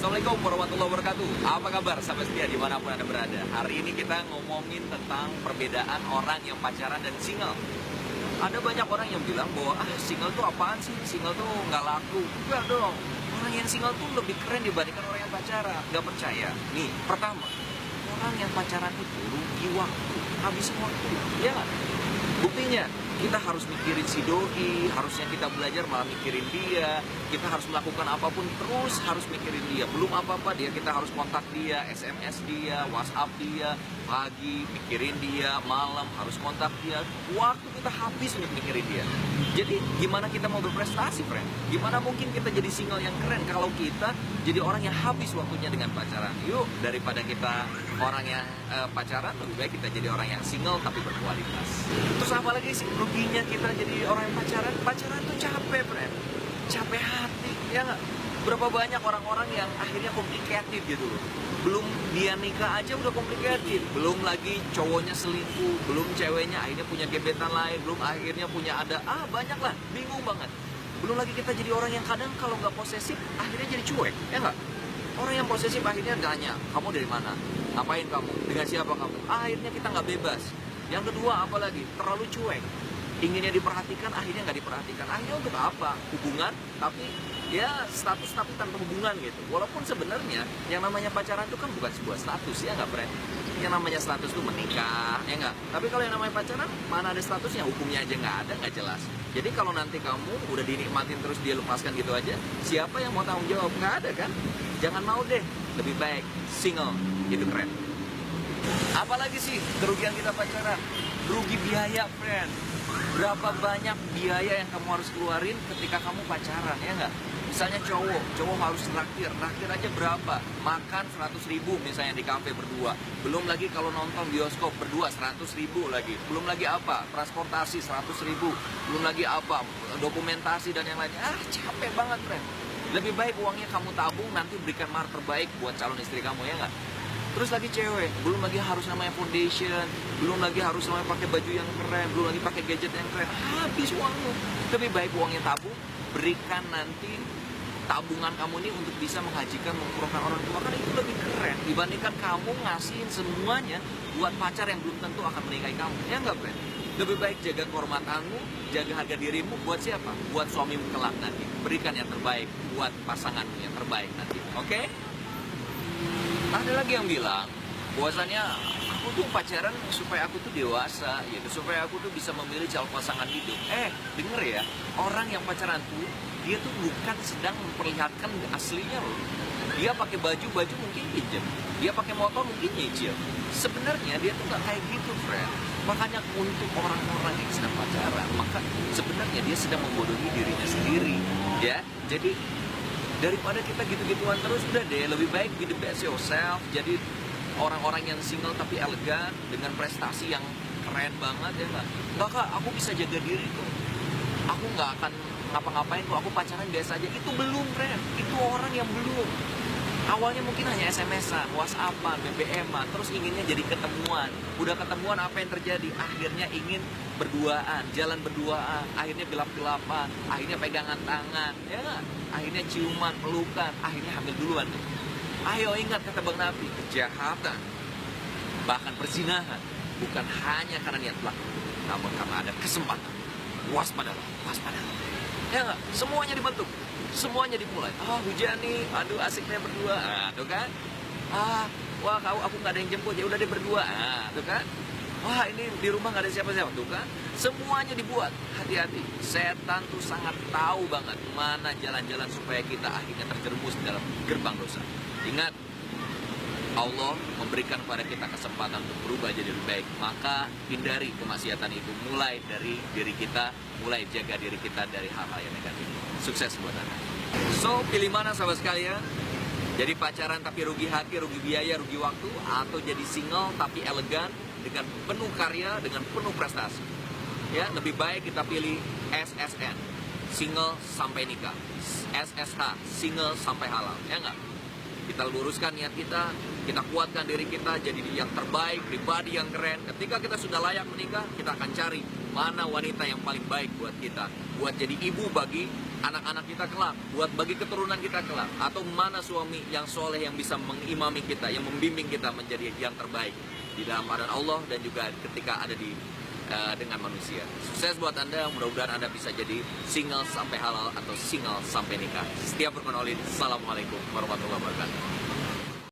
Assalamualaikum warahmatullahi wabarakatuh. Apa kabar sahabat setia dimanapun Anda berada? Hari ini kita ngomongin tentang perbedaan orang yang pacaran dan single. Ada banyak orang yang bilang bahwa single tuh apaan sih? Single tuh nggak laku. Enggak dong. Orang yang single tuh lebih keren dibandingkan orang yang pacaran. Nggak percaya? Nih, pertama, orang yang pacaran itu rugi waktu, habisin waktu. Ya nggak? Buktinya, kita harus mikirin si doi, harusnya kita belajar malah mikirin dia. Kita harus melakukan apapun terus harus mikirin dia. Belum apa-apa dia, kita harus kontak dia, SMS dia, WhatsApp dia, pagi mikirin dia, malam harus kontak dia. Waktu kita habis untuk mikirin dia. Jadi gimana kita mau berprestasi, friend? Gimana mungkin kita jadi single yang keren kalau kita jadi orang yang habis waktunya dengan pacaran? Yuk, daripada kita orang yang pacaran, lebih baik kita jadi orang yang single tapi berkualitas. Terus apa lagi sih ruginya kita jadi orang yang pacaran? Pacaran tuh capek, friend. Capek hati, ya nggak? Berapa banyak orang-orang yang akhirnya komplikatif gitu loh. Belum dia nikah aja udah komplikatif. Belum lagi cowoknya selingkuh, belum ceweknya akhirnya punya gebetan lain, belum akhirnya punya ada, banyak lah, bingung banget. Belum lagi kita jadi orang yang kadang kalau nggak posesif, akhirnya jadi cuek, ya nggak? Orang yang posesif akhirnya tanya, kamu dari mana? Ngapain kamu? Dengan siapa kamu? Akhirnya kita nggak bebas. Yang kedua apalagi? Terlalu cuek. Inginnya diperhatikan, akhirnya nggak diperhatikan. Akhirnya untuk apa? Hubungan, tapi ya status tapi tanpa hubungan gitu. Walaupun sebenarnya yang namanya pacaran itu kan bukan sebuah status, ya nggak, friend? Yang namanya status itu menikah, ya nggak? Tapi kalau yang namanya pacaran, mana ada statusnya? Hukumnya aja nggak ada, nggak jelas. Jadi kalau nanti kamu udah dinikmatin terus dia lepaskan gitu aja, siapa yang mau tanggung jawab? Nggak ada kan? Jangan mau deh, lebih baik single, itu keren. Apalagi sih kerugian kita pacaran? Rugi biaya, friend. Berapa banyak biaya yang kamu harus keluarin ketika kamu pacaran, ya nggak? Misalnya cowok harus traktir aja berapa? Makan 100.000 misalnya di kafe berdua. Belum lagi kalau nonton bioskop berdua 100.000 lagi. Belum lagi apa? Transportasi 100.000. Belum lagi apa? Dokumentasi dan yang lainnya. Capek banget, friend. Lebih baik uangnya kamu tabung, nanti berikan mahar terbaik buat calon istri kamu, ya nggak? Terus lagi cewek, belum lagi harus namanya foundation, belum lagi harus namanya pakai baju yang keren, belum lagi pakai gadget yang keren. Habis uangmu. Lebih baik uangnya tabung, berikan nanti tabungan kamu ini untuk bisa menghajikan, mengkurangkan orang tua. Kan itu lebih keren dibandingkan kamu ngasihin semuanya buat pacar yang belum tentu akan menikahi kamu. Ya nggak, friend? Lebih baik jaga kehormatanmu, jaga harga dirimu buat siapa? Buat suamimu kelak nanti. Berikan yang terbaik buat pasanganmu yang terbaik nanti. Oke? Ada lagi yang bilang bahwasannya aku tuh pacaran supaya aku tuh dewasa gitu, supaya aku tuh bisa memilih calon pasangan hidup. Denger ya, orang yang pacaran tuh dia tuh bukan sedang memperlihatkan aslinya loh. Dia pakai baju mungkin pinjam, dia pakai motor mungkin nyicil. Sebenarnya dia tuh nggak kayak gitu, friend. Makanya untuk orang-orang yang sedang pacaran, maka sebenarnya dia sedang membodohi dirinya sendiri, ya. Jadi daripada kita gitu-gituan terus, udah deh, lebih baik be the best yourself. Jadi orang-orang yang single tapi elegan dengan prestasi yang keren banget, ya nggak kak, aku bisa jaga diri kok, aku nggak akan ngapa-ngapain kok, aku pacaran biasa aja. Itu belum, friend. Itu orang yang belum. Awalnya mungkin hanya SMS-an, WhatsApp-an, BBM-an, terus inginnya jadi ketemuan. Udah ketemuan, apa yang terjadi? Akhirnya ingin berduaan, jalan berduaan, akhirnya gelap-gelapan, akhirnya pegangan tangan, ya nggak? Akhirnya ciuman, pelukan, akhirnya hamil duluan. Ayo ingat kata Bang Nabi, kejahatan, bahkan perzinahan, bukan hanya karena niat pelaku, namun karena ada kesempatan. Waspadalah. Ya nggak? Semuanya dibentuk. Semuanya dimulai. Hujan nih, aduh asiknya berdua, tuh kan? Wah aku nggak ada yang jemput, ya udah deh berdua, tuh kan? Wah ini di rumah nggak ada siapa-siapa, tuh kan? Semuanya dibuat. Hati-hati, setan tuh sangat tahu banget mana jalan-jalan supaya kita akhirnya terjerumus dalam gerbang dosa. Ingat, Allah memberikan kepada kita kesempatan untuk berubah jadi lebih baik. Maka hindari kemaksiatan itu, mulai dari diri kita, mulai jaga diri kita dari hal-hal yang negatif. Sukses buat Anda. So, pilih mana sahabat sekalian? Jadi pacaran tapi rugi hati, rugi biaya, rugi waktu, atau jadi single tapi elegan dengan penuh karya, dengan penuh prestasi. Ya, lebih baik kita pilih SSN, single sampai nikah. SSH, single sampai halal. Ya nggak? Kita luruskan niat kita kuatkan diri kita jadi yang terbaik, pribadi yang keren. Ketika kita sudah layak menikah, kita akan cari mana wanita yang paling baik buat kita, buat jadi ibu bagi anak-anak kita kelak, buat bagi keturunan kita kelak, atau mana suami yang soleh yang bisa mengimami kita, yang membimbing kita menjadi yang terbaik di dalam hadapan Allah dan juga ketika ada di dengan manusia. Sukses buat Anda, mudah-mudahan Anda bisa jadi single sampai halal atau single sampai nikah. Setia Firman Olin, Assalamualaikum warahmatullahi wabarakatuh.